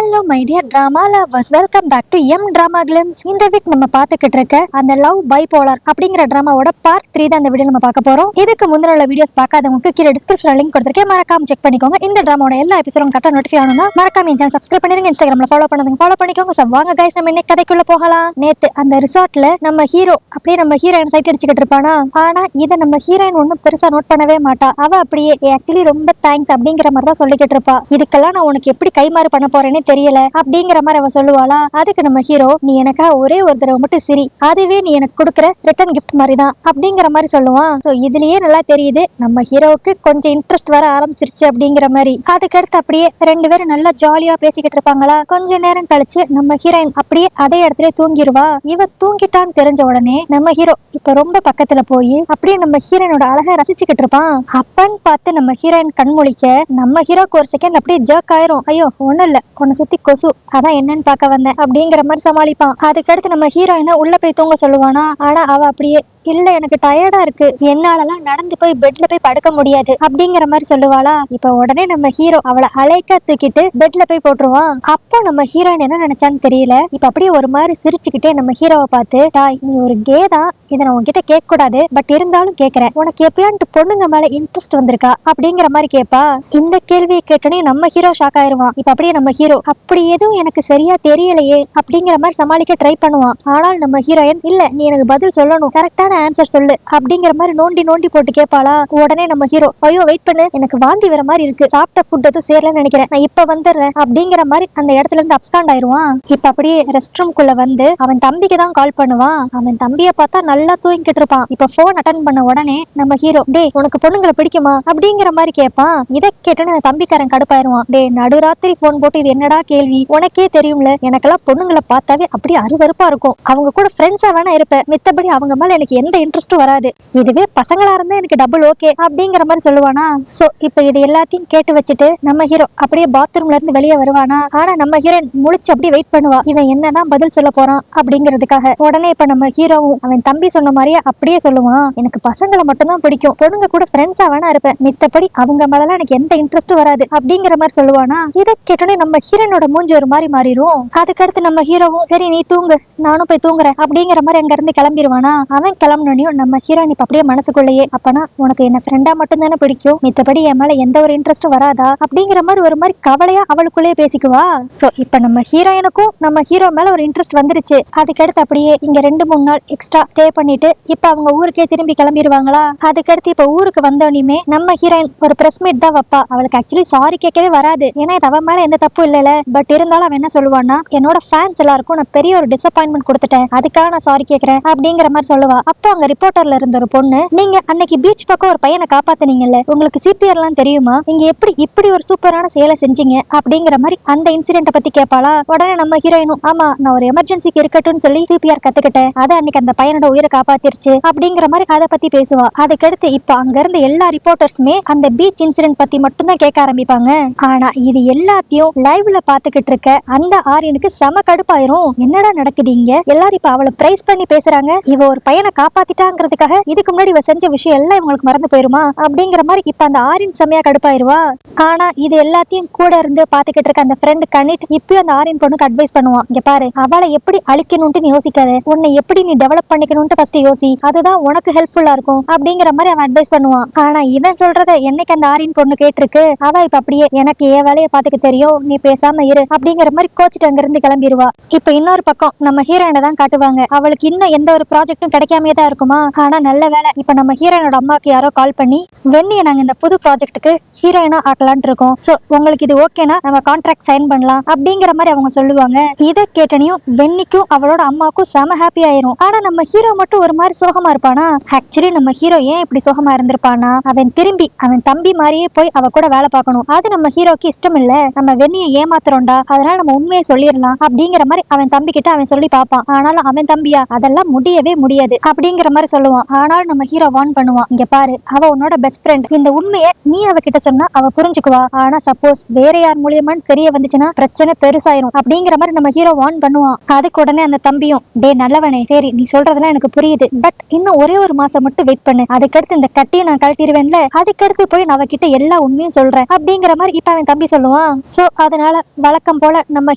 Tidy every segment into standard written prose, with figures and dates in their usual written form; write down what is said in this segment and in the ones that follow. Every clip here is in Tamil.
Hello my dear drama lovers, welcome back to M drama glimpse. இந்த வீக் நம்ம பார்த்துக்கிட்டு இருக்க அந்த லவ் பைபோலார் அப்படிங்கிற டிராமாவோட பார்ட் 3 தான் இந்த வீடியோ நம்ம பார்க்க போறோம். இதுக்கு முந்தின உள்ள வீடியோஸ் பார்க்காதவங்களுக்கு கீழே டிஸ்கிரிப்ஷன்ல லிங்க் கொடுத்திருக்கேன், மறக்காம செக் பண்ணிக்கோங்க. இந்த டிராமாவோட எல்லா எபிசோடும் கரெக்டா நோட்டிஃபை ஆகணும்னா மறக்காம இந்த சேனல் சப்ஸ்கிரைப் பண்ணிருங்க, இன்ஸ்டாகிராம்ல ஃபாலோ பண்ணுங்க, ஃபாலோ பண்ணிக்கோங்க. சோ வாங்க கைஸ், நம்ம இன்னைக்கு கதைக்குள்ள போகலாம். நேத்து அந்த ரிசார்ட்ல நம்ம ஹீரோ அப்படியே நம்ம ஹீரோயின் சைட் அடிச்சுக்கிட்டு இருப்பானா, ஆனா இதை நம்ம ஹீரோயின் ஒன்னும் பெருசா நோட் பண்ணவே மாட்டா. அவ அப்படியே ஆக்சுவலி ரொம்ப தேங்க்ஸ் அப்படிங்கிற மாதிரி தான் சொல்லிக்கிட்டு இருப்பா. இதுக்கெல்லாம் நான் உனக்கு எப்படி கைமாறு பண்ண போறேன்னு தெரியல அப்படிங்கிற மாதிரி அவ சொல்லுவாளா. அதுக்கு நம்ம ஹீரோ, நீ எனக்கா ஒரே ஒரு தடவை மட்டும் சிரி, அதுவே நீ எனக்கு கொடுக்குற ரிட்டர்ன் கிஃப்ட் மாதிரி தான் அப்படிங்கிற மாதிரி சொல்லுவான். சோ இதுலயே நல்லா தெரியுது நம்ம ஹீரோவுக்கு கொஞ்சம் இன்ட்ரெஸ்ட் வர ஆரம்பிச்சிருச்சு அப்படிங்கிற மாதிரி. அதுக்கடுத்து அப்படியே ரெண்டு பேரும் நல்லா ஜாலியா பேசிக்கிட்டு இருப்பாங்களா. கொஞ்ச நேரம் கழிச்சு நம்ம ஹீரோயின் அப்படியே அதே இடத்துல தூங்கிடுவா. இவ தூங்கிட்டான்னு தெரிஞ்ச உடனே நம்ம ஹீரோ இப்ப ரொம்ப பக்கத்துல போய் அப்படியே நம்ம ஹீரோயினோட அழகை ரசிச்சுக்கிட்டு இருப்பான். அப்பன்னு பார்த்து நம்ம ஹீரோயின் கண் முழிக்க நம்ம ஹீரோக்கு ஒரு செகண்ட் அப்படியே ஜர்க் ஆயிரும். ஐயோ ஒண்ணும் இல்ல, உன்னை சுத்தி கொசு, அதான் என்னன்னு பார்க்க வந்தேன் அப்படிங்கிற மாதிரி சமாளிப்பான். அதுக்கடுத்து நம்ம ஹீரோயினை உள்ள போய் தூங்க சொல்லுவானா. ஆனா அவ அப்படியே, இல்ல எனக்கு டயர்டா இருக்கு, என்னாலலாம் நடந்து போய் பெட்ல போய் படுக்க முடியாது அப்படிங்கிற மாதிரி சொல்லுவாளா. இப்ப உடனே நம்ம ஹீரோ அவளை அலைக்க தூக்கிட்டு பெட்ல போய் போட்டுருவான். அப்போ நம்ம ஹீரோயின் என்ன நினைச்சான்னு தெரியல, இப்ப அப்படியே ஒரு மாதிரி சிரிச்சுக்கிட்டே நம்ம ஹீரோவை பார்த்து, டாய் நீ ஒரு கே தான், இதை நான் உன்கிட்ட கேட்க கூடாது, பட் இருந்தாலும் கேட்கிறேன், உனக்கு எப்பயான்ட்டு பொண்ணுங்க மேல இன்ட்ரெஸ்ட் வந்திருக்கா அப்படிங்கிற மாதிரி கேட்பா. இந்த கேள்வியை கேட்டோன்னே நம்ம ஹீரோ ஷாக் ஆயிருவான். இப்ப அப்படியே நம்ம ஹீரோ, அப்படி எதுவும் எனக்கு சரியா தெரியலையே அப்படிங்கிற மாதிரி சமாளிக்க ட்ரை பண்ணுவான். ஆனால் நம்ம ஹீரோயின், இல்ல நீ எனக்கு பதில் சொல்லணும், கரெக்டான ஆன்சர் சொல்லு அப்படிங்கிற மாதிரி நோண்டி நோண்டி போட்டு கேட்பாளா. உடனே நம்ம ஹீரோ, ஐயோ வெயிட் பண்ணு, எனக்கு வாந்தி வர மாதிரி இருக்கு, சாப்பிட்ட ஃபுட் எதுவும் சேரலன்னு நினைக்கிறேன், நான் இப்ப வந்துடுறேன் அப்படிங்கிற மாதிரி அந்த இடத்துல இருந்து அப்ஸ்காண்ட் ஆயிருவான். இப்ப அப்படியே ரெஸ்ட் ரூம்குள்ள வந்து அவன் தம்பிக்கு தான் கால் பண்ணுவான். அவன் தம்பியை பார்த்தா நல்லா தூங்கிட்டு இருப்பான். இப்ப போன் அட்டன் பண்ண உடனே நம்ம ஹீரோ, டே உனக்கு பொண்ணுங்களை பிடிக்குமா அப்படிங்கிற மாதிரி கேட்பான். இதை கேட்டோன்னு அந்த தம்பிக்காரன் கடுப்பாயிருவான். டே நடுராத்திரி போன் போட்டு இது என்னடா கேள்வி, உனக்கே தெரியும்ல எனக்கெல்லாம் பொண்ணுங்களை பார்த்தாவே அப்படியே அருவருப்பா இருக்கும், அவங்க கூட ஃப்ரெண்ட்ஸா வேணா இருப்பேன், மித்தபடி அவங்க மேல எனக்கு எந்த இன்ட்ரெஸ்டும் வராது, இதுவே பசங்களா இருந்தா எனக்கு டபுள் ஓகே அப்படிங்கிற மாதிரி சொல்லுவானா. சோ இப்ப இது எல்லாத்தையும் கேட்டு வச்சுட்டு நம்ம ஹீரோ அப்படியே பாத்ரூம்ல இருந்து வெளியே வருவானா. ஆனா நம்ம ஹீரோயின் முழிச்சு அப்படியே வெயிட் பண்ணுவா, இவன் என்னதான் பதில் சொல்ல போறான் அப்படிங்கிறதுக்காக. உடனே இப்ப நம்ம ஹீரோவும் அவன் தம்பி சொன்ன மாதிரியே அப்படியே சொல்லுவான், எனக்கு பசங்களை மட்டும்தான் பிடிக்கும், பொண்ணுங்க கூட ஃப்ரெண்ட்ஸா வேணா இருப்பேன், மித்தபடி அவங்க மேலலாம் எனக்கு எந்த இன்ட்ரெஸ்டும் வராது அப்படிங்கிற மாதிரி சொல்லுவானா. இதை கேட்டோன்னே நம்ம ஹீரோனோட மூஞ்சி ஒரு மாதிரி மாறிடும். அதுக்கடுத்து நம்ம ஹீரோவும், சரி நீ தூங்கு, நானும் போய் தூங்குறேன் அப்படிங்கிற மாதிரி அங்க இருந்து கிளம்பிடுவானா. அவன் கிளம்பினோனையும் நம்ம ஹீரோயின் இப்ப அப்படியே மனசுக்குள்ளேயே, அப்பனா உனக்கு என்ன ஃப்ரெண்டா மட்டும் தானே பிடிக்கும், மித்தபடி என் மேல எந்த ஒரு இன்ட்ரெஸ்டும் வராதா அப்படிங்கிற மாதிரி ஒரு மாதிரி கவலையா அவளுக்குள்ளேயே பேசிக்குவா. சோ இப்ப நம்ம ஹீரோயினுக்கும் நம்ம ஹீரோ மேல ஒரு இன்ட்ரெஸ்ட் வந்துருச்சு. அதுக்கடுத்து அப்படியே இங்க 2-3 நாள் எக்ஸ்ட்ரா ஸ்டே பண்ணிட்டு இப்ப அவங்க ஊருக்கே திரும்பி கிளம்பிடுவாங்களா. அதுக்கடுத்து இப்ப ஊருக்கு வந்தோடனே நம்ம ஹீரோயின் ஒரு பிரஸ் மீட் தான் வைப்பா. அவளுக்கு ஆக்சுவலி சாரி கேட்கவே வராது, ஏன்னா இது அவ மேல எந்த தப்பு இல்லல. பட் இருந்தாலும் அவன் என்ன சொல்லுவான்னா, என்னோட ஃபேன்ஸ் எல்லாருக்கும் நான் பெரிய ஒரு டிசப்பாயின்மெண்ட் கொடுத்துட்டேன், அதுக்காக நான் சாரி கேட்கிறேன் அப்படிங்கிற மாதிரி சொல்லுவா. அப்போ அங்க ரிப்போர்ட்டர்ல இருந்த ஒரு பொண்ணு, நீங்க அன்னைக்கு பீச் பக்கம் ஒரு பையனை காப்பாத்துனீங்கல்ல, உங்களுக்கு சிபிஆர் எல்லாம் தெரியுமா, நீங்க எப்படி இப்படி ஒரு சூப்பரான செயலை செஞ்சீங்க அப்படிங்கிற மாதிரி அந்த இன்சிடென்ட் பத்தி கேட்பாளா. உடனே நம்ம ஹீரோயினும், ஆமா நான் ஒரு எமர்ஜென்சிக்கு இருக்கட்டும்னு சொல்லி சிபிஆர் கத்துக்கிட்டேன், அது அன்னைக்கு அந்த பையனோட உயிரை காப்பாத்திருச்சு அப்படிங்கிற மாதிரி அதை பத்தி பேசுவா. அதுக்கடுத்து இப்ப அங்க இருந்த எல்லா ரிப்போர்ட்டர்ஸுமே அந்த பீச் இன்சிடென்ட் பத்தி மட்டும் தான் கேட்க ஆரம்பிப்பாங்க. ஆனா இது எல்லாத்தையும் லைவ்ல பாத்துக்கிட்டு இருக்க அந்த ஆரியனுக்கு செம கடுப்பாயிரும். என்னடா நடக்குதுங்க, எல்லாரும் இப்ப அவளை பிரைஸ் பண்ணி பேசுறாங்க, இவ ஒரு பையனை காப்பாத்திட்டாங்கிறதுக்காக இதுக்கு முன்னாடி இவ செஞ்ச விஷயம் எல்லாம் இவங்களுக்கு மறந்து போயிருமா அப்படிங்கிற மாதிரி இப்ப அந்த ஆரியன் செமையா கடுப்பாயிருவா. ஆனா இது எல்லாத்தையும் கூட இருந்து பாத்துக்கிட்டு இருக்க அந்த ஃப்ரெண்ட் கனிட் இப்பயும் அந்த ஆரியன் பொண்ணுக்கு அட்வைஸ் பண்ணுவான், இங்க பாரு அவளை எப்படி அழிக்கணும்னு நீ யோசிக்காத, உன்னை எப்படி நீ டெவலப் பண்ணிக்கணும்னு ஃபர்ஸ்ட் யோசி, அதுதான் உனக்கு ஹெல்ப்ஃபுல்லா இருக்கும் அப்படிங்கிற மாதிரி அவன் அட்வைஸ் பண்ணுவான். ஆனா இவன் சொல்றத என்னைக்கு அந்த ஆரியன் பொண்ணு கேட்டிருக்கு, அவ இப்ப அப்படியே, எனக்கு என் வேலையை பாத்துக்க தெரியும், நீ பேசாம இரு அப்படிங்கிற மாதிரி கோச்சிட்டு அங்க இருந்து கிளம்பிடுவா. இப்ப இன்னொரு பக்கம் நம்ம ஹீரோயினை தான் காட்டுவாங்க. அவளுக்கு இன்னும் எந்த ஒரு ப்ராஜெக்டும் கிடைக்காமே தான் இருக்குமா. ஆனா நல்ல வேலை, இப்ப நம்ம ஹீரோயினோட அம்மாக்கு யாரோ கால் பண்ணி, வெண்ணியை நாங்க இந்த புது ப்ராஜெக்ட்டுக்கு ஹீரோயினா ஆக்கலான் இருக்கோம், சோ உங்களுக்கு இது ஓகேனா நம்ம கான்ட்ராக்ட் சைன் பண்ணலாம் அப்படிங்கிற மாதிரி அவங்க சொல்லுவாங்க. இதை கேட்டனையும் வெண்ணிக்கும் அவளோட அம்மாக்கும் செம ஹாப்பி ஆயிரும். ஆனா நம்ம ஹீரோ மட்டும் ஒரு மாதிரி சோகமா இருப்பானா. ஆக்சுவலி நம்ம ஹீரோ ஏன் இப்படி சோகமா இருந்திருப்பானா, அவன் திரும்பி அவன் தம்பி மாதிரியே போய் அவ கூட வேலை பார்க்கணும், அது நம்ம ஹீரோக்கு இஷ்டம் இல்ல, நம்ம வெண்ணியை ஏமாத்துறோம்டா, அதனால நம்ம உண்மையை சொல்லிடலாம் அப்படிங்கிற மாதிரி அவன் தம்பி கிட்ட அவன் சொல்லி பார்ப்பான். ஆனாலும் அவன் தம்பியா, அதெல்லாம் முடியவே முடியாது அப்படிங்கிற மாதிரி சொல்லுவான். ஆனால் நம்ம ஹீரோ வார்ன் பண்ணுவான், இங்க பாரு அவ உன்னோட பெஸ்ட் ஃப்ரெண்ட், இந்த உண்மையை நீ அவகிட்ட சொன்னா அவ புரிஞ்சுக்குவா, ஆனா சப்போஸ் வேற யார் மூலியமான்னு தெரிய வந்துச்சுன்னா பிரச்சனை பெருசாயிரும் அப்படிங்கிற மாதிரி நம்ம ஹீரோ வார்ன் பண்ணுவான். அதுக்கு உடனே அந்த தம்பியும், டே நல்லவனே, சரி நீ சொல்றதெல்லாம் எனக்கு புரியுது, பட் இன்னும் ஒரே ஒரு மாசம் மட்டும் வெயிட் பண்ணு, அதுக்கடுத்து இந்த கட்டியை நான் கழட்டிடுவேன்ல, அதுக்கடுத்து போய் நான் அவகிட்ட எல்லா உண்மையும் சொல்றேன் அப்படிங்கிற மாதிரி இப்ப அவன் தம்பி சொல்லுவான். சோ அதனால வழக்கம் போல நம்ம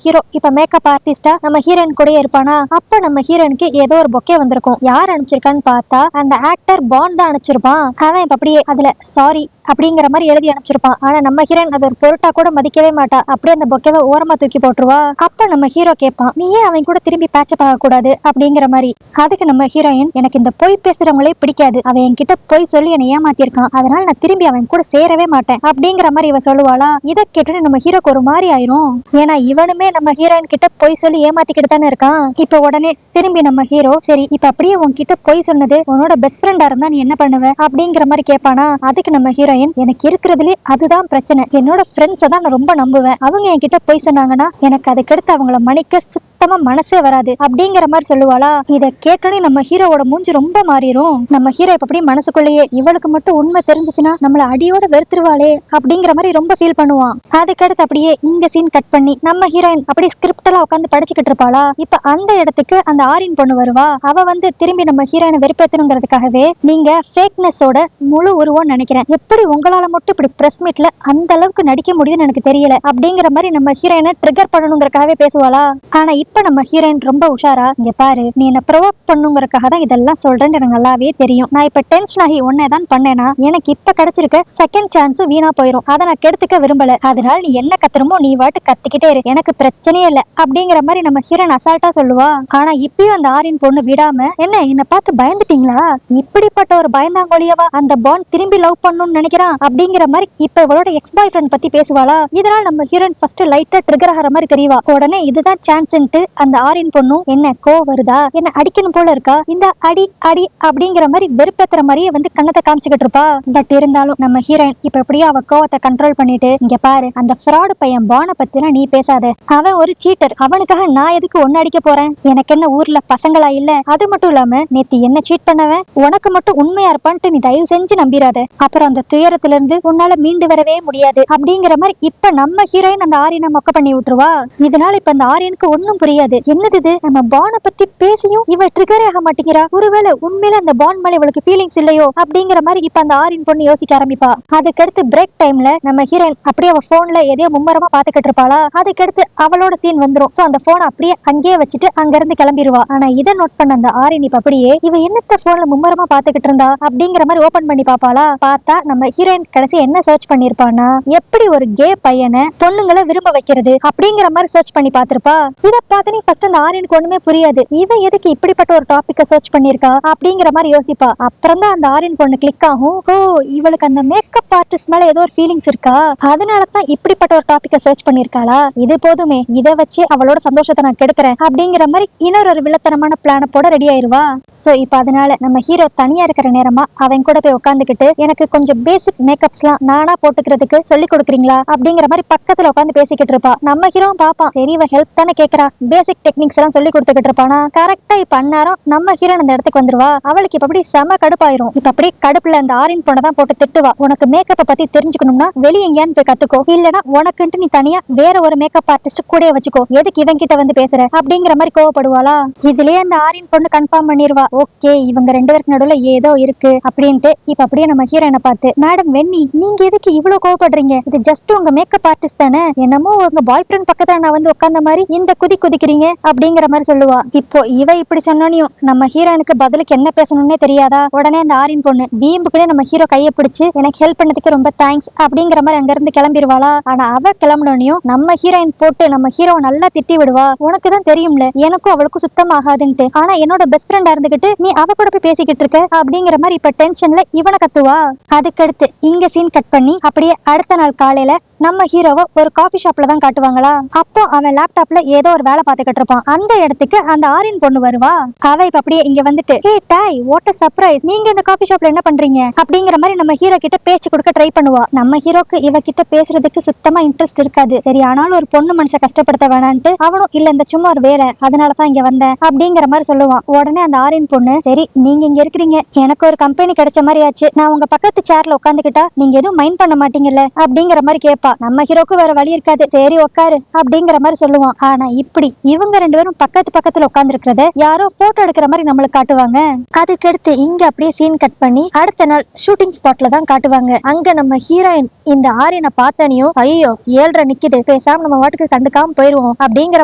ஹீரோ இப்ப மேக்கப் ஆர்டிஸ்டா நம்ம ஹீரோயின் கூட இருப்பானா. அப்ப நம்ம ஹீரோயினுக்கு ஏதோ ஒரு பொக்கே வந்திருக்கும். யார் அனுப்பிச்சிருக்கான்னு பார்த்தா அந்த ஆக்டர் பாண்ட் தான் அனுப்பிச்சிருப்பான். அவன் இப்ப அப்படியே அதுல சாரி அப்படிங்கிற மாதிரி எழுதி அனுப்பிச்சிருப்பான். ஆனா நம்ம ஹீரோயின் அது ஒரு பொருட்டா கூட மதிக்கவே மாட்டா. அப்படியே அந்த பொக்கேவை ஓரமா தூக்கி போட்டுருவா. அப்ப நம்ம ஹீரோ கேட்பான், நீ ஏன் அவன் கூட திரும்பி பேட்சப் ஆக கூடாது அப்படிங்கிற மாதிரி. அதுக்கு நம்ம ஹீரோயின், எனக்கு இந்த பொய் பேசுறவங்களே பிடிக்காது, அவன் என்கிட்ட பொய் சொல்லி என்னை ஏமாத்திருக்கான், அதனால நான் திரும்பி அவன் கூட சேரவே மாட்டேன் அப்படிங்கிற மாதிரி இவ சொல்லுவாளா. இதை கேட்டுட்டு நம்ம ஹீரோக்கு ஒரு மாதிரி ஆயிரும். ஏன்னா இவனுமே நம்ம ஹீரோயின் கிட்ட பொய் சொல்லி ஏமாத்திக்கிட்டு தானே இருக்கான். இப்ப உடனே திரும்பி நம்ம ஹீரோ, சரி இப்ப அப்படியே உன்கிட்ட பொய் சொன்னது உன்னோட பெஸ்ட் ஃப்ரெண்டா இருந்தா நீ என்ன பண்ணுவ அப்படிங்கிற மாதிரி கேட்பானா. அதுக்கு நம்ம ஹீரோயின், எனக்கு இருக்கிறதுலே அதுதான் பிரச்சனை, என்னோட ஃப்ரெண்ட்ஸை தான் நான் ரொம்ப நம்புவேன், அவங்க என்கிட்ட பொய் சொன்னாங்கன்னா எனக்கு அதுக்கடுத்து அவங்கள மன்னிக்க சுத்தமா மனசே வராது அப்படிங்கிற மாதிரி சொல்லுவாளா. இதை கேட்டோன்னே நம்ம ஹீரோவோட மூஞ்சி ரொம்ப மாறிடும். நம்ம ஹீரோ இப்ப அப்படியே மனசுக்குள்ளேயே, இவளுக்கு மட்டும் உண்மை தெரிஞ்சிச்சுன்னா நம்மள அடியோட வெறுத்துருவாளே அப்படிங்கிற மாதிரி ரொம்ப ஃபீல் பண்ணுவான். அதுக்கடுத்து அப்படியே இங்க சீன் கட் பண்ணி நம்ம ஹீரோயின் அப்படி ஸ்கிரிப்ட் எல்லாம் உட்காந்து படிச்சுக்கிட்டு இருப்பாளா. இப்ப அந்த இடத்துக்கு அந்த ஆரின் பொண்ணு வருவா. அவ வந்து திரும்பி நம்ம ஹீரோயினை வெறுப்பேற்றணுங்கிறதுக்காகவே, நீங்க ஃபேக்னஸோட முழு உருவம் நினைக்கிறேன், எப்படி உங்களால மட்டும் இப்படி பிரஸ் மீட்ல அந்த அளவுக்கு நடிக்க முடியுதுன்னு எனக்கு தெரியல அப்படிங்கிற மாதிரி நம்ம ஹீரோயினை ட்ரிகர் பண்ணணுங்கிறதுக்காகவே பேசுவாளா. ஆனா இப்ப நம்ம ஹீரோயின் ரொம்ப உஷாரா, இங்க பாரு நீ என்ன ப்ரொவோக் பண்ணுங்கிறதுக்காக தான் இதெல்லாம் சொல்றேன்னு எனக்கு நல்லாவே தெரியும், நான் இப்ப டென்ஷன் ஆகி ஒன்னே தான் பண்ணேனா எனக்கு இப்ப கிடைச்சிருக்க செகண்ட் சான்ஸும் வீணா போயிடும், அதை நான் கெடுத்துக்க விரும்பல, அதனால நீ என்ன கத்துறமோ நீ வாட்டு கத்திக்கிட்டே இரு, எனக்கு பிரச்சனையே இல்ல அப்படிங்கிற மாதிரி நம்ம ஹீரோயின் அசால்ட்டா சொல்லுவா. ஆனா இப்பயும் அந்த ஆரின் பொண்ணு விடாம, என்ன பார்த்து பயந்துட்டீங்களா, இப்படிப்பட்ட ஒரு பயந்தாங்கொழியவா அந்த பாண்ட் திரும்பி லவ் பண்ணணும்னு நினைக்கிறான் அப்படிங்கிற மாதிரி இப்ப இவளோட எக்ஸ் பாய் ஃப்ரெண்ட் பத்தி பேசுவாளா. இதனால நம்ம ஹீரோயின் ஃபர்ஸ்ட் லைட்டா ட்ரிகர் ஆகிற மாதிரி தெரியவா. உடனே இதுதான் சான்ஸ்ன்ட்டு அந்த ஆரின் பொண்ணும், என்ன வருதா, என்ன அடிக்கணும் போல இருக்கா, இந்த அடி அடி அப்படிங்கிற மாதிரி வெறுப்பேத்துற மாதிரியே வந்து கண்ணத்தை காமிச்சுக்கிட்டு இருப்பா. பட் இருந்தாலும் நம்ம ஹீரோயின் இப்ப எப்படியோ அவ கோவத்தை கண்ட்ரோல் பண்ணிட்டு, இங்க பாரு அந்த ஃப்ராடு பையன் பானை பத்திலாம் நீ பேசாத, அவன் ஒரு சீட்டர், அவனுக்காக நான் எதுக்கு ஒன்னு அடிக்க போறேன், எனக்கு என்ன ஊர்ல பசங்களா இல்ல, அது மட்டும் இல்லாம நேத்து என்ன சீட் பண்ணவன் உனக்கு மட்டும் உண்மையா இருப்பான்ட்டு நீ தயவு செஞ்சு நம்பிராத, அப்புறம் அந்த துயரத்துல இருந்து உன்னால மீண்டு வரவே முடியாது அப்படிங்கிற மாதிரி இப்ப நம்ம ஹீரோயின் அந்த ஆரியனை மொக்க பண்ணி விட்டுருவா. இதனால இப்ப அந்த ஆரியனுக்கு ஒன்னும் புரியாது, என்னது இது நம்ம பானை பத்தி பேசியும் இவ ட்ரிகரே ஆக மாட்டேங்கிறா, ஒருவேளை உண்மையில அந்த பாண்ட் மேல இவளுக்கு ஃபீலிங்ஸ் இல்லையோ அப்படிங்கிற மாதிரி இப்ப அந்த ஆரியன் பொண்ணு யோசிக்க ஆரம்பிப்பா. அதுக்கடுத்து பிரேக் டைம்ல நம்ம ஹீரோயின் அப்படியே அவ போன்ல எதையோ மும்மரமா பாத்துக்கிட்டு இருப்பாளா. அதுக்கடுத்து அவளோட சீன் வந்துரும். சோ அந்த போனை அப்படியே அங்கேயே வச்சுட்டு அங்க இருந்து கிளம்பிடுவா. ஆனா இதை நோட் பண்ண அந்த ஆரியன் இப்ப அப்படியே, இவ என்னத்த போன்ல மும்மரமா பாத்துக்கிட்டு இருந்தா அப்படிங்கிற மாதிரி ஓபன் பண்ணி பாப்பாளா. பார்த்தா நம்ம ஹீரோயின் கடைசி என்ன சர்ச் பண்ணிருப்பானா, எப்படி ஒரு கே பையனை பொண்ணுங்களை விரும்ப வைக்கிறது அப்படிங்கிற மாதிரி சர்ச் பண்ணி பாத்திருப்பா. இதை பார்த்தனே ஃபர்ஸ்ட் அந்த ஆரியனுக்கு ஒண்ணுமே புரியாது, இவ எதுக்கு இப்படிப்பட்ட ஒரு டாபிக்க சர்ச் பண்ணிருக்கா அப்படிங்கிற மாதிரி யோசிப்பா. அப்புறம் தான் அந்த ஆரியன் பொண்ணு கிளிக் ஆகும். ஓ, இவளுக்கு அந்த மேக்கப் ஆர்டிஸ்ட் மேல ஏதோ ஒரு ஃபீலிங்ஸ் இருக்கா, அதனாலதான் இப்படிப்பட்ட ஒரு டாபிக்க சர்ச் பண்ணிருக்காளா, இது போதுமே, இதை வச்சு அவளோட சந்தோஷத்தை நான் கெடுக்கிறேன் அப்படிங்கிற மாதிரி இன்னொரு வில்லத்தனமான பிளான போட ரெடி ஆயிருவா. சோ இப்ப அதனால நம்ம ஹீரோ தனியா இருக்கிற நேரமா அவன் கூட போய் உட்காந்துக்கிட்டு, எனக்கு கொஞ்சம் பேசிக் மேக்கப்ஸ்லாம் நானா போட்டுக்கிறதுக்கு சொல்லி கொடுக்குறீங்களா அப்படிங்கிற மாதிரி பக்கத்துல உட்காந்து பேசிக்கிட்டு இருப்பா. நம்ம ஹீரோ பாப்பான், சரி இவ ஹெல்ப் தானே கேக்குறா, பேசிக் டெக்னிக்ஸ் எல்லாம் சொல்லி கொடுத்துக்கிட்டு இருப்பானா. கரெக்டா இப்ப அந்நேரம் நம்ம ஹீரோன் அந்த இடத்துக்கு வந்துருவா. அவளுக்கு இப்ப அப்படி செம கடுப்பாயிரும். இப்ப அப்படியே கடுப்புல அந்த ஆரின் பொண்ணை தான் போட்டு திட்டுவா. உனக்கு மேக்கப்பை பத்தி தெரிஞ்சுக்கணும்னா வெளியே எங்கேயான்னு போய் கத்துக்கோ, இல்லனா உனக்குன்ட்டு நீ தனியா வேற ஒரு மேக்கப் ஆர்டிஸ்ட் கூட வச்சுக்கோ, எதுக்கு இவன் கிட்ட வந்து பேசுற அப்படிங்கிற மாதிரி கோவப்படுவாளா. இதுலயே அந்த ஆரின் பொண்ணு கன்ஃபார்ம் பண்ணிருவா, ஓகே இவங்க ரெண்டு பேருக்கு நடுவுல ஏதோ இருக்கு அப்படின்ட்டு. இப்ப அப்படியே நம்ம ஹீரோனை பார்த்து, மேடம் வெண்ணி நீங்க எதுக்கு இவ்வளவு கோவப்படுறீங்க, இது ஜஸ்ட் உங்க மேக்கப் ஆர்டிஸ்ட் தானே, என்னமோ உங்க பாய் ஃப்ரெண்ட் பக்கத்துல நான் வந்து உட்கார்ந்த மாதிரி இந்த குதிக்கிறீங்க அப்படிங்கிற மாதிரி சொல்லுவா. இப்போ இவ இப்படி சொன்னோனையும் நம்ம ஹீரோனுக்கு பதிலுக்கு என்ன பேசணும்னே தெரியாதா. உடனே அந்த ஆரின் பொண்ணு வீம்புக்குனே நம்ம ஹீரோ கையை பிடிச்சு, எனக்கு ஹெல்ப் பண்ணதுக்கு ரொம்ப தேங்க்ஸ் அப்படிங்கிற மாதிரி அங்க இருந்து கிளம்பிடுவாளா. ஆனா அவ கிளம்பினோனையும் நம்ம ஹீரோயின் போட்டு நம்ம ஹீரோவை நல்லா திட்டி விடுவா. உனக்கு தான் தெரியும்ல எனக்கும் அவளுக்கும் சுத்தம் ஆகாதுன்ட்டு, ஆனா என்னோட பெஸ்ட் ஃப்ரெண்டா இருந்துகிட்டு நீ அவ கூட போய் பேசிக்கிட்டு இருக்க அப்படிங்கிற மாதிரி இப்ப டென்ஷன்ல இவனை கத்துவா. அதுக்கடுத்து இங்க சீன் கட் பண்ணி அப்படியே அடுத்த நாள் காலையில நம்ம ஹீரோவை ஒரு காஃபி ஷாப்ல தான் காட்டுவாங்களா. அப்போ அவன் லேப்டாப்ல ஏதோ ஒரு வேலை பார்த்துக்கிட்டு இருப்பான். அந்த இடத்துக்கு அந்த ஆரின் பொண்ணு வருவா. அவ இப்ப அப்படியே இங்க வந்துட்டு, ஹே டாய் வாட் a சர்ப்ரைஸ், நீங்க இந்த காஃபி ஷாப்ல என்ன பண்றீங்க அப்படிங்கிற மாதிரி நம்ம ஹீரோ கிட்ட பேச்சு கொடுக்க ட்ரை பண்ணுவா. நம்ம ஹீரோக்கு இவ கிட்ட பேசுறதுக்கு சுத்தமா இன்ட்ரெஸ்ட் இருக்காது. சரி ஆனாலும் ஒரு பொண்ணு மனுஷ கஷ்டப்படுத்த வேணான்ட்டு அவனும், இல்ல இந்த சும்மா ஒரு வேலை அதனாலதான் இங்க வந்தேன் அப்படிங்கிற மாதிரி சொல்லுவான். உடனே அந்த ஆரின் பொண்ணு, சரி நீங்க இங்க இருக்கிறீங்க, எனக்கு ஒரு கம்பெனி கிடைச்ச மாதிரி ஆச்சு, நான் உங்க பக்கத்து சேர்ல உட்காந்துக்கிட்டா நீங்க எதுவும் மைண்ட் பண்ண மாட்டீங்கல்ல அப்படிங்கிற மாதிரி கேட்பா. கேப்பா. நம்ம ஹீரோக்கு வேற வழி இருக்காது, சரி உட்காரு அப்படிங்கிற மாதிரி சொல்லுவான். ஆனா இப்படி இவங்க ரெண்டு பேரும் பக்கத்து பக்கத்துல உட்கார்ந்து இருக்கிறத யாரோ போட்டோ எடுக்கிற மாதிரி நம்மளுக்கு காட்டுவாங்க. அதுக்கடுத்து இங்க அப்படியே சீன் கட் பண்ணி அடுத்த நாள் ஷூட்டிங் ஸ்பாட்ல தான் காட்டுவாங்க. அங்க நம்ம ஹீரோயின் இந்த ஆரியனை பார்த்தனையும் ஐயோ 7:30 நிக்குது, பேசாம நம்ம வாட்டுக்கு கண்டுக்காம போயிருவோம் அப்படிங்கிற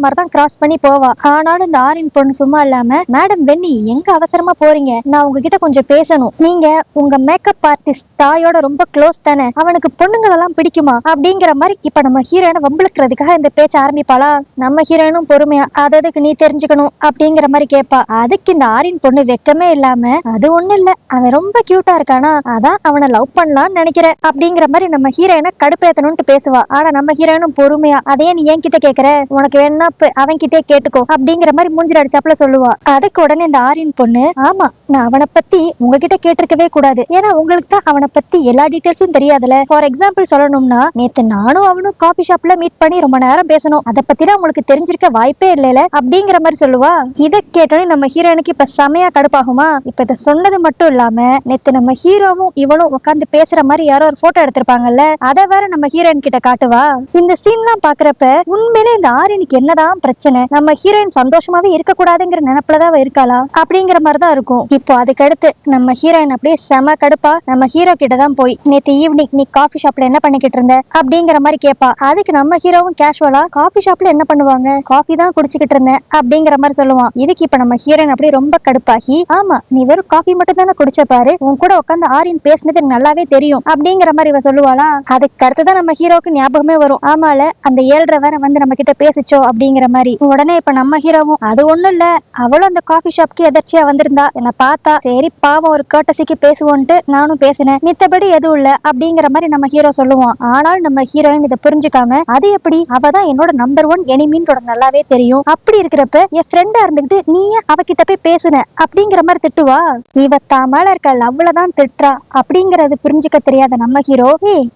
மாதிரி தான் கிராஸ் பண்ணி போவா. ஆனாலும் இந்த ஆரியன் பொண்ணு சும்மா இல்லாம, மேடம் வெண்ணி எங்க அவசரமா போறீங்க, நான் உங்ககிட்ட கொஞ்சம் பேசணும். நீங்க உங்க மேக்கப் ஆர்டிஸ்ட் தாயோட ரொம்ப க்ளோஸ் தானே, அவனுக்கு பொண்ணுங்களெல்லாம் பிடிக்குமா அப்படிங்கிற மாதிரி இப்ப நம்ம ஹீரோயினை வம்பிழுக்கிறதுக்காக இந்த பேச்ச ஆரம்பிப்பாளா. நம்ம ஹீரோயினும் பொறுமையா அததுக்கு நீ தெரிஞ்சுக்கணும் அப்படிங்கிற மாதிரி கேட்பா. அதுக்கு இந்த ஆரியன் பொண்ணு வெக்கமே இல்லாம, அது ஒண்ணு இல்ல, அவன் ரொம்ப கியூட்டா இருக்கானா, அதான் அவனை லவ் பண்ணலாம்னு நினைக்கிறேன் அப்படிங்கிற மாதிரி நம்ம ஹீரோயினை கடுப்பேத்தணும்னு பேசுவா. ஆனா நம்ம ஹீரோயினும் பொறுமையா, அதையே நீ என்கிட்ட கேக்குற, உனக்கு வேணா அவன் கிட்டே கேட்டுக்கோ அப்படிங்கிற மாதிரி மூஞ்சில அடிச்சாப்புல சொல்லுவா. அதுக்கு உடனே இந்த ஆரியன் பொண்ணு, ஆமா நான் அவனை பத்தி உங்ககிட்ட கேட்டிருக்கவே கூடாது, ஏன்னா உங்களுக்கு தான் அவனை பத்தி எல்லா டீடைல்ஸும் தெரியாதுல. ஃபார் எக்ஸாம்பிள் சொல்லணும்னா, நேத்து நானும் அவனும் காபி ஷாப்ல மீட் பண்ணி ரொம்ப நேரம் பேசணும், அதை பத்தி தான் உங்களுக்கு தெரிஞ்சிருக்க வாய்ப்பே இல்லைல அப்படிங்கிற மாதிரி சொல்லுவா. இதை கேட்டோன்னே நம்ம ஹீரோனுக்கு இப்ப செமையா கடுப்பாகுமா. இப்ப இதை சொன்னது மட்டும் இல்லாம நேத்து நம்ம ஹீரோவும் இவனும் உட்காந்து பேசுற மாதிரி யாரோ ஒரு போட்டோ எடுத்திருப்பாங்கல்ல, அதை வேற நம்ம ஹீரோயின் கிட்ட காட்டுவா. இந்த சீன்லாம் பாக்குறப்ப உண்மையிலே இந்த ஆரியனுக்கு என்னதான் பிரச்சனை, நம்ம ஹீரோயின் சந்தோஷமாவே இருக்க கூடாதுங்கிற நினைப்புலதான் இருக்காளா அப்படிங்கிற மாதிரிதான் இருக்கும். இப்போ அதுக்கடுத்து நம்ம ஹீரோயின் அப்படியே செம கடுப்பா நம்ம ஹீரோ கிட்ட தான் போய், நேத்து ஈவினிங் நீ காஃபி ஷாப்ல என்ன பண்ணிக்கிட்டு இருந்த அப்படிங்கிற மாதிரி கேட்பா. அதுக்கு நம்ம ஹீரோவும் கேஷுவலா, காஃபி ஷாப்ல என்ன பண்ணுவாங்க, காஃபி தான் குடிச்சுக்கிட்டு இருந்தேன் அப்படிங்கிற மாதிரி சொல்லுவான். இதுக்கு இப்ப நம்ம ஹீரோயின் அப்படியே ரொம்ப கடுப்பாகி, ஆமா நீ வெறும் காஃபி மட்டும் தானே குடிச்ச பாரு, உன் கூட உட்காந்து ஆரியன் பேசினது நல்லாவே தெரியும் அப்படிங்கிற மாதிரி இவ சொல்லுவாளா. அதுக்கு அடுத்துதான் நம்ம ஹீரோக்கு ஞாபகமே வரும், ஆமால அந்த 7:30 வேற வந்து நம்ம கிட்ட பேசிச்சோ அப்படிங்கிற மாதிரி. உடனே இப்ப நம்ம ஹீரோவும், அது ஒண்ணும் இல்ல, அவளும் அந்த காஃபி ஷாப்க்கு எதர்ச்சியா வந்திருந்தா, என்ன பார்த்தா, சரி பாவம் ஒரு கர்ட்டசிக்கு பேசுவோன்ட்டு நானும் பேசினேன், மித்தபடி எதுவும் இல்ல அப்படிங்கிற மாதிரி நம்ம ஹீரோ சொல்லுவான். ஆனால் நம்ம ஹீரோயின் இதை புரிஞ்சுக்காம, அது எப்படி, அவதான் என்னோட நம்பர் 1 எனிமின்னு நல்லாவே தெரியும், அப்படி இருக்கிறப்ப என் ஃப்ரெண்டா இருந்துகிட்டு நீ அவகிட்ட போய் பேசுன அப்படிங்கிற மாதிரி திட்டுவா. இவ தாமால இருக்க லவ்ல தான் திட்டுறா அப்படிங்கறது புரிஞ்சுக்க தெரியாத நம்ம ஹீரோ,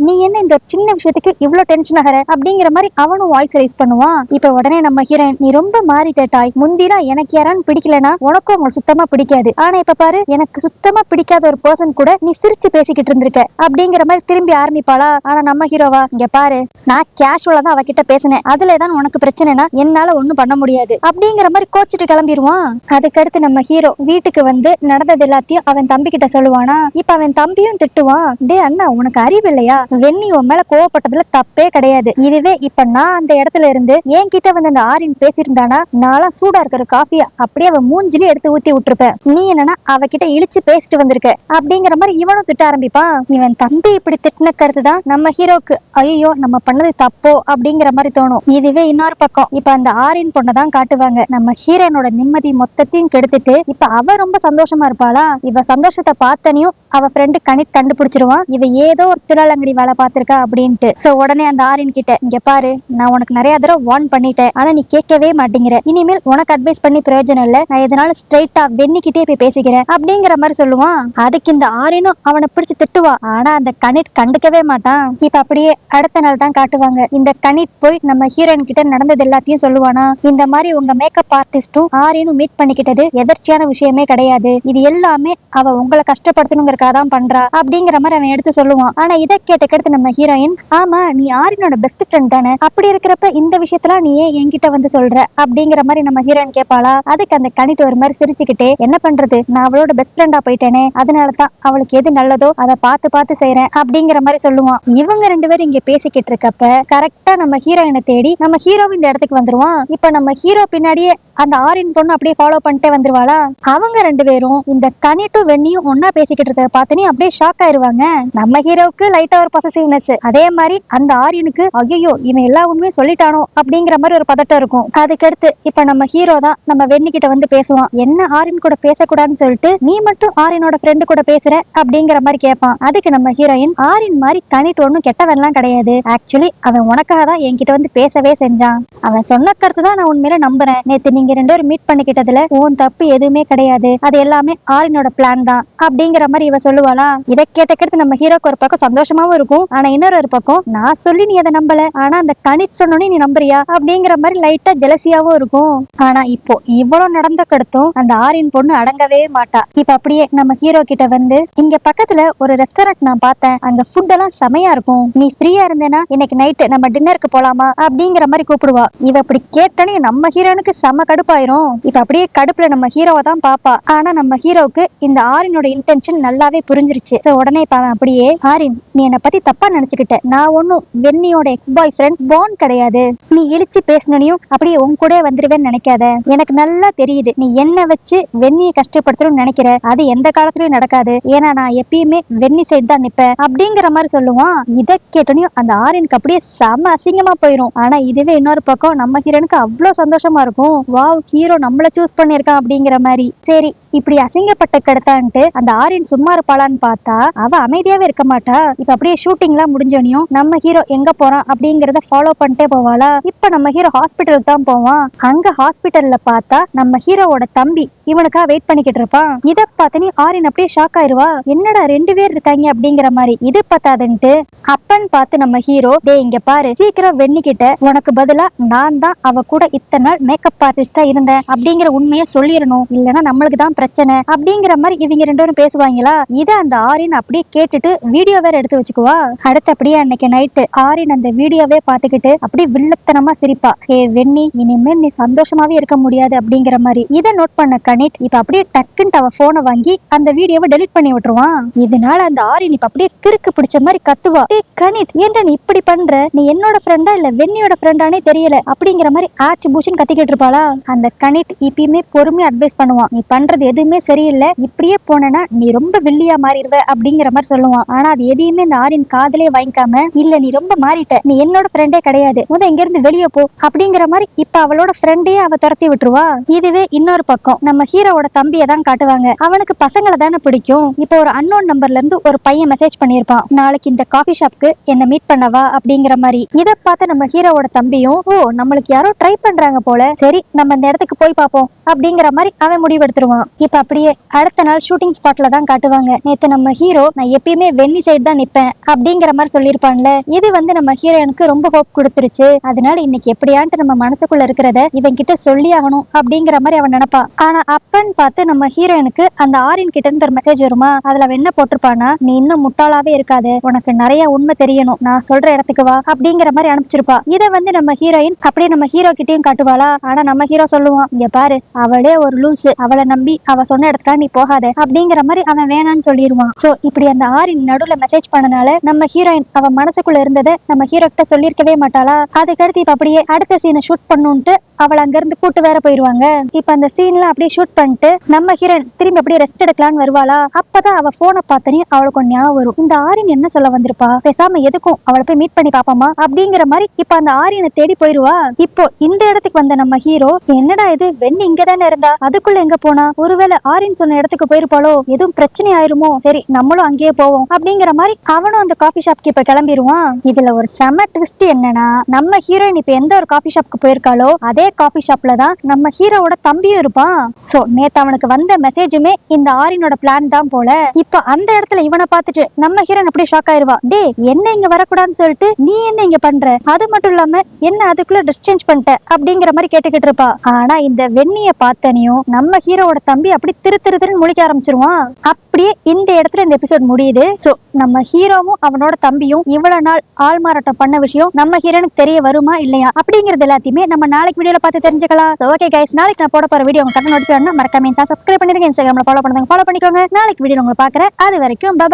நீ என்ன இந்த சின்ன விஷயத்துக்கு இவ்வளவு டென்ஷன் ஆகிற அப்படிங்கிற மாதிரி அவனும் வாய்ஸ் ரைஸ் பண்ணுவான். இப்ப உடனே நம்ம ஹீரோயின், நீ ரொம்ப மாறிட்டாய், முந்திலாம் எனக்கு யாரான்னு பிடிக்கலனா உனக்கும் உங்களுக்கு சுத்தமா பிடிக்காது, ஆனா இப்ப பாரு எனக்கு சுத்தமா பிடிக்காத ஒரு பர்சன் கூட நீ சிரிச்சு பேசிக்கிட்டு இருந்திருக்க அப்படிங்கிற மாதிரி திரும்பி ஆரம்பிப்பாளா. ஆனா நம்ம ஹீரோவா, இங்க பாரு நான் கேஷுவலா தான் அவகிட்ட பேசினேன், அதுலதான் உனக்கு பிரச்சனைனா என்னால ஒண்ணும் பண்ண முடியாது அப்படிங்கிற மாதிரி கோச்சிட்டு கிளம்பிடுவான். அதுக்கடுத்து நம்ம ஹீரோ வீட்டுக்கு வந்து நடந்தது எல்லாத்தையும் அவன் தம்பி கிட்ட சொல்லுவானா. இப்ப அவன் தம்பியும் திட்டுவான், டே அண்ணா உனக்கு அறிவு இல்லையா, வெண்ணி உன் மேல கோவப்பட்டதுல தப்பே கிடையாது, இதுவே இப்ப நான் அந்த இடத்துல இருந்து என் கிட்ட வந்து அந்த ஆரின் பேசியிருந்தானா, நான்லாம் சூடா இருக்கிற காஃபியா அப்படியே அவன் மூஞ்சிலே எடுத்து ஊத்தி விட்டுருப்பேன், நீ என்னன்னா அவகிட்ட இழிச்சு பேசிட்டு வந்திருக்க அப்படிங்கிற மாதிரி இவனும் திட்ட ஆரம்பிப்பான். இவன் தம்பி இப்படி திட்டின கருத்துதான் நம்ம ஹீரோக்கு ஐயோ நம்ம பண்ணது தப்போ அப்படிங்கிற மாதிரி தோணும். இதுவே இன்னொரு பக்கம் இப்ப அந்த ஆரின் பொண்ணதான் காட்டுவாங்க. நம்ம ஹீரோனோட நிம்மதி மொத்தத்தையும் கெடுத்துட்டு இப்ப அவ ரொம்ப சந்தோஷமா இருப்பாளா. இவ சந்தோஷத்தை பார்த்தனையும் அவ ஃப்ரெண்டு கண்டுபிடிச்சிருவான், இவ ஏதோ ஒரு திரளங்கடி வேலை பார்த்திருக்கா அப்படின்ட்டு. சோ உடனே அந்த ஆரின் கிட்ட, இங்க பாரு நான் உனக்கு நிறைய தடவை வார்ன் பண்ணிட்டேன், ஆனா நீ கேட்கவே மாட்டேங்கிற, இனிமேல் உனக்கு அட்வைஸ் பண்ணி பிரயோஜனம் இல்ல, நான் எதனால ஸ்ட்ரைட்டா வெண்ணிக்கிட்டே போய் பேசிக்கிறேன் அப்படிங்கிற மாதிரி சொல்லுவான். அதுக்கு இந்த ஆரினும் அவனை பிடிச்சு திட்டுவா. ஆனா அந்த கனிட் கண்டுக்கவே மாட்டான். இப்ப அப்படியே அடுத்த நாள் தான் காட்டுவாங்க. இந்த கனிட் போய் நம்ம ஹீரோயின் கிட்ட நடந்தது எல்லாத்தையும் சொல்லுவானா. இந்த மாதிரி உங்க மேக்கப் ஆர்டிஸ்டும் ஆரியனும் மீட் பண்ணிக்கிட்டது எதர்ச்சியான விஷயமே கிடையாது, இது எல்லாமே அவ உங்களை கஷ்டப்படுத்தணுங்கிறக்காக தான் பண்றா அப்படிங்கிற மாதிரி அவன் எடுத்து சொல்லுவான். ஆனா இதை கேட்டு நம்ம ஹீரோயின், ஆமா நீ ஆரியனோட பெஸ்ட் ஃப்ரெண்ட் தானே, அப்படி இருக்கிறப்ப இந்த விஷயத்துல நீ ஏன் என்கிட்ட வந்து சொல்ற அப்படிங்கிற மாதிரி நம்ம ஹீரோயின் கேட்பாளா. அதுக்கு அந்த கனிட் ஒரு மாதிரி சிரிச்சுக்கிட்டே, என்ன பண்றது நான் அவளோட பெஸ்ட் ஃப்ரெண்டா போயிட்டேனே, அதனாலதான் அவளுக்கு எது நல்லதோ அதை பார்த்து பார்த்து செய்யறேன் அப்படிங்கிற மாதிரி சொல்லுவான். இவங்க ரெண்டு பேரும் இங்க பேசிக்கிட்டு இருக்கப்ப கரெக்டா நம்ம ஹீரோயினை தேடி நம்ம ஹீரோ இந்த இடத்துக்கு வந்துருவான். இப்ப நம்ம ஹீரோ பின்னாடியே அந்த ஆரின் பொண்ணு அப்படியே ஃபாலோ பண்ணிட்டே வந்துருவாளா. அவங்க ரெண்டு பேரும் இந்த கனிட்டும் வெண்ணியும் ஒன்னா பேசிக்கிட்டு இருக்க பார்த்தனே அப்படியே ஷாக் ஆயிருவாங்க. நம்ம ஹீரோவுக்கு லைட்டா ஒரு பொசசிவ்னஸ், அதே மாதிரி அந்த ஆரியனுக்கு ஐயோ இவன் எல்லா உண்மையும் சொல்லிட்டானோ அப்படிங்கிற மாதிரி ஒரு பதட்டம் இருக்கும். அதுக்கடுத்து இப்ப நம்ம ஹீரோ தான் நம்ம வெண்ணி கிட்ட வந்து பேசுவான். என்ன ஆரியன் கூட பேசக்கூடாதுன்னு சொல்லிட்டு நீ மட்டும் ஆரியனோட ஃப்ரெண்டு கூட பேசுற அப்படிங்கிற மாதிரி கேட்பான். அதுக்கு நம்ம ஹீரோயின், ஆரியன் மாதிரி கனிட் ஒன்னும் கெட்டவன்லாம் கிடையாது, ஆக்சுவலி அவன் உனக்காக தான் என்கிட்ட வந்து பேசவே செஞ்சான், அவன் சொன்ன கருத்து தான் நான் உண்மையில நம்புறேன், நேத்து நீங்க ரெண்டு பேரும் மீட் பண்ணிக்கிட்டதுல உன் தப்பு எதுவுமே கிடையாது, அது எல்லாமே ஆரியனோட பிளான் தான் அப்படிங்கிற மாதிரி இவ இவ சொல்லுவாளா. இதை கேட்ட நம்ம ஹீரோக்கு ஒரு பக்கம் சந்தோஷமாவும் இருக்கும், ஆனா இன்னொரு பக்கம் நான் சொல்லி நீ அதை நம்பல, ஆனா அந்த கணித் சொன்னோனே நீ நம்புறியா அப்படிங்கிற மாதிரி லைட்டா ஜெலசியாவும் இருக்கும். ஆனா இப்போ இவ்வளவு நடந்த கடுத்தும் அந்த ஆரின் பொண்ணு அடங்கவே மாட்டா. இப்ப அப்படியே நம்ம ஹீரோ கிட்ட வந்து, இங்க பக்கத்துல ஒரு ரெஸ்டாரண்ட் நான் பார்த்தேன், அங்க ஃபுட் எல்லாம் செமையா இருக்கும், நீ ஃப்ரீயா இருந்தேனா இன்னைக்கு நைட்டு நம்ம டின்னருக்கு போலாமா அப்படிங்கிற மாதிரி கூப்பிடுவா. இவ அப்படி கேட்டனே நம்ம ஹீரோனுக்கு செம கடுப்பாயிரும். இப்ப அப்படியே கடுப்புல நம்ம ஹீரோவை தான் பாப்பா. ஆனா நம்ம ஹீரோவுக்கு இந்த ஆரினோட இன்டென்ஷன் நல்லாவே புரிஞ்சிருச்சு. உடனே அப்படியே, ஆரின் நீ என்னை பத்தி தப்பா நினைச்சுக்கிட்ட, நான் ஒன்னும் வெண்ணியோட எக்ஸ் பாய் ஃப்ரெண்ட் பான் கிடையாது, நீ இழிச்சு பேசணும் அப்படியே உன் கூட வந்துருவேன்னு நினைக்காத, எனக்கு நல்லா தெரியுது நீ என்ன வச்சு வெண்ணியை கஷ்டப்படுத்தணும்னு நினைக்கிற, அது எந்த காலத்துலயும் நடக்காது, ஏன்னா நான் எப்பயுமே வெண்ணி சைடு தான் நிப்பேன் அப்படிங்கிற மாதிரி சொல்லுவான். இதை கேட்டனையும் அந்த ஆரியனுக்கு அப்படியே செம அசிங்கமா போயிரும். ஆனா இதுவே இன்னொரு பக்கம் நம்ம ஹீரோனுக்கு அவ்வளவு சந்தோஷமா இருக்கும். வாவ், ஹீரோ நம்மள சூஸ் பண்ணிருக்கான் அப்படிங்கிற மாதிரி. சரி, இப்படி அசிங்கப்பட்ட கிடத்தான்ட்டு அந்த ஆரியன் சும்மா இருப்பாளான்னு பார்த்தா அவ அமைதியாவே இருக்க மாட்டா. இப்ப அப்படியே ஷூட்டிங் எல்லாம் முடிஞ்சோனையும் நம்ம ஹீரோ எங்க போறான் அப்படிங்கறத ஃபாலோ பண்ணிட்டே போவாளா. இப்ப நம்ம ஹீரோ ஹாஸ்பிட்டலுக்கு தான் போவான். அங்க ஹாஸ்பிட்டல்ல பார்த்தா நம்ம ஹீரோவோட தம்பி இவனுக்கா வெயிட் பண்ணிக்கிட்டு இருப்பான். இத பார்த்தனி ஆரியன் அப்படியே ஷாக் ஆயிருவா. என்னடா 2 பேர் இருக்காங்க அப்படிங்கிற மாதிரி. இது பார்த்தாதுன்ட்டு அப்பன்னு பார்த்து நம்ம ஹீரோ, டே இங்க பாரு, சீக்கிரம் வெண்ணிக்கிட்ட உனக்கு பதிலா நான் தான் அவ கூட இத்தனை நாள் மேக்கப் ஆர்டிஸ்டா இருந்தேன் அப்படிங்கிற உண்மையை சொல்லிடணும், இல்லைன்னா நம்மளுக்கு தான் பிரச்சனை அப்படிங்கிற மாதிரி இவங்க 2 பேரும் பேசுவாங்களா. இத அந்த ஆரியன் அப்படியே கேட்டுட்டு வீடியோ வேற எடுத்து வச்சுக்குவா. அடுத்தபடியே அன்னைக்கு நைட்டு ஆரியன் அந்த வீடியோவே பார்த்துக்கிட்டு அப்படியே வில்லத்தனமா சிரிப்பா. ஹே வெண்ணி, இனிமேல் நீ சந்தோஷமாவே இருக்க முடியாது அப்படிங்கிற மாதிரி. இதை நோட் பண்ண கணித் இப்ப அப்படியே டக்குன்னு அவ போனை வாங்கி அந்த வீடியோவை டெலிட் பண்ணி விட்டுருவான். இதனால அந்த ஆரியன் இப்ப அப்படியே கிறுக்கு பிடிச்ச மாதிரி கத்துவா. ஏ கணித், ஏன்டா நீ இப்படி பண்ற, நீ என்னோட ஃப்ரெண்டா இல்ல வெண்ணியோட ஃப்ரெண்டானே தெரியல அப்படிங்கிற மாதிரி ஆச்சு பூச்சின்னு கத்திக்கிட்டு இருப்பாளா. அந்த கணித் இப்பயுமே பொறுமையா அட்வைஸ் பண்ணுவான், நீ பண்றது எதுவுமே சரியில்லை, இப்படியே போனா நீ ரொம்ப வில்லியா மாறிடுவ அப்படிங்கிற மாதிரி சொல்லுவான். ஆனா அது எதையுமே இந்த ஆரியன் காதலே வாங்கிக்காம, இல்ல நீ ரொம்ப மாறிட்ட, நீ என்னோட ஃப்ரெண்டே கிடையாது, இங்க இருந்து வெளியே போ அப்படிங்கிற மாதிரி இப்ப அவளோட ஃப்ரெண்டே அவ துரத்தி விட்டுருவா. இதுவே இன்னொரு பக்கம் நம்ம ஹீரோவோட தம்பியை தான் காட்டுவாங்க. அவனுக்கு பசங்களை தானே பிடிக்கும். இப்போ ஒரு அன்னோன் நம்பர்ல இருந்து ஒரு பையன் மெசேஜ் பண்ணிருப்பான், நாளைக்கு இந்த காஃபி ஷாப்க்கு என்ன மீட் பண்ணவா அப்படிங்கிற மாதிரி. இதை பார்த்து நம்ம ஹீரோவோட தம்பியும், ஓ நம்மளுக்கு யாரோ ட்ரை பண்றாங்க போல, சரி நம்ம இந்த இடத்துக்கு போய் பார்ப்போம் அப்படிங்கிற மாதிரி அவன் முடிவெடுத்துருவான். இப்ப அப்படியே அடுத்த நாள் ஷூட்டிங் ஸ்பாட்ல தான் காட்டுவாங்க. நேத்து நம்ம ஹீரோ நான் எப்பயுமே வெண்ணி சைடு தான் நிப்பேன் அப்படிங்கிற மாதிரி சொல்லியிருப்பான்ல. இது நம்ம ஹீரோனுக்கு ரொம்ப ஹோப் கொடுத்துருச்சு. அதனால இன்னைக்கு எப்படியான்ட்டு நம்ம மனசுக்குள்ள இருக்கிறத இவன் கிட்ட சொல்லி ஆகணும் அப்படிங்கிற மாதிரி அவன் நினைப்பா. ஆனா அப்பன்னு பார்த்து நம்ம ஹீரோனுக்கு அந்த ஆரியன் கிட்ட இருந்து ஒரு மெசேஜ் வருமா. அதுல என்ன போட்டிருப்பானா, நீ இன்னும் முட்டாளாவே இருக்காது, உனக்கு நிறைய உண்மை தெரியணும், நான் சொல்ற இடத்துக்கு வா அப்படிங்கிற மாதிரி அனுப்பிச்சிருப்பா. இதை நம்ம ஹீரோயின் அப்படியே நம்ம ஹீரோ கிட்டையும் காட்டுவாளா. ஆனா நம்ம ஹீரோ சொல்லுவான், இங்க பாரு அவளே ஒரு லூசு, அவளை நம்பி அவ சொன்ன இடத்துக்கா நீ போகாத அப்படிங்கிற மாதிரி அவன் வேணான்னு சொல்லிடுவான். சோ இப்படி அந்த ஆரியன் நடுவுல மெசேஜ் பண்ணனால நம்ம ஹீரோயின் அவ மனசுக்குள்ள இருந்ததை நம்ம ஹீரோ கிட்ட சொல்லிருக்கவே மாட்டாளா. அதுக்கடுத்து இப்ப அப்படியே அடுத்த சீனை ஷூட் பண்ணுன்ட்டு அவளை அங்க இருந்து கூட்டு வேற போயிருவாங்க. இப்ப அந்த சீன்ல அப்படியே ஷூட் பண்ணிட்டு நம்ம ஹீரோயின் திரும்பி அப்படியே ரெஸ்ட் எடுக்கலான்னு வருவாளா. அப்பதான் அவ போனை பார்த்தனையும் அவளுக்கு ஒரு ஞாபகம் வரும், இந்த ஆரியன் என்ன சொல்ல வந்திருப்பா, பேசாம எதுக்கும் அவளை போய் மீட் பண்ணி பாப்போமா அப்படிங்கிற மாதிரி இப்ப அந்த ஆரியனை தேடி போயிருவா. இப்போ இந்த இடத்துக்கு வந்த நம்ம ஹீரோ, என்னடா இது வெண்ணி இங்கதானே இருந்தா, அதுக்குள்ள எங்க போனா, ஒருவேளை ஆரியன் சொன்ன இடத்துக்கு போயிருப்பாளோ, எதுவும் பிரச்சனை ஆயிருமோ, சரி நம்மளும் அங்கேயே போவோம் அப்படிங்கிற மாதிரி அவனும் அந்த காஃபி ஷாப்க்கு இப்ப கிளம்பிடுவான். இதுல ஒரு செம ட்விஸ்ட் என்னன்னா, நம்ம ஹீரோயின் இப்ப எந்த ஒரு காஃபி ஷாப்க்கு போயிருக்காளோ அதே காஃபி ஷாப்ல தான் நம்ம ஹீரோவோட தம்பியும் இருப்பான். சோ நேத்து அவனுக்கு வந்த மெசேஜுமே இந்த ஆரியனோட பிளான் தான் போல. இப்ப அந்த இடத்துல இவனை பார்த்துட்டு நம்ம ஹீரோயின் அப்படியே ஷாக் ஆயிருவா. டே என்ன இங்க வரக்கூடாதுன்னு சொல்லிட்டு நீ என்ன இங்க பண்ற, அது மட்டும் இல்லாம என்ன அதுக்குள்ள ட்ரெஸ் சேஞ்ச் பண்ணிட்ட அப்படிங்கிற மாதிரி கேட்டுக்கிட்டு இருப்பா. ஆனா இந்த வெண்ணிய பார்த்தனையும் நம்ம ஹீரோவோட தம்பி அப்படி திருன்னு முழிக்க ஆரம்பிச்சிருவான். அப்படியே இந்த இடத்துல இந்த எபிசோட் முடியுது. சோ நம்ம ஹீரோவும் அவனோட தம்பியும் இவ்வளவு நாள் ஆள்மாறாட்டம் பண்ண விஷயம் நம்ம ஹீரோனுக்கு தெரிய வருமா இல்லையா அப்படிங்கறது எல்லாத்தையுமே நம்ம நாளைக்கு வீடியோல பார்த்து தெரிஞ்சுக்கலாம். ஓகே கைஸ், நாளைக்கு நான் போட போற வீடியோ உங்க கரெக்டா நோட்டிஃபை பண்ணா மறக்காம சப்ஸ்கிரைப் பண்ணிருங்க. இன்ஸ்டாகிராம்ல ஃபாலோ பண்ணுங்க, ஃபாலோ பண்ணிக்கோங்க. நாளைக்கு வீடியோ உங்களை பாக்குறேன். அது வரைக்கும் பை.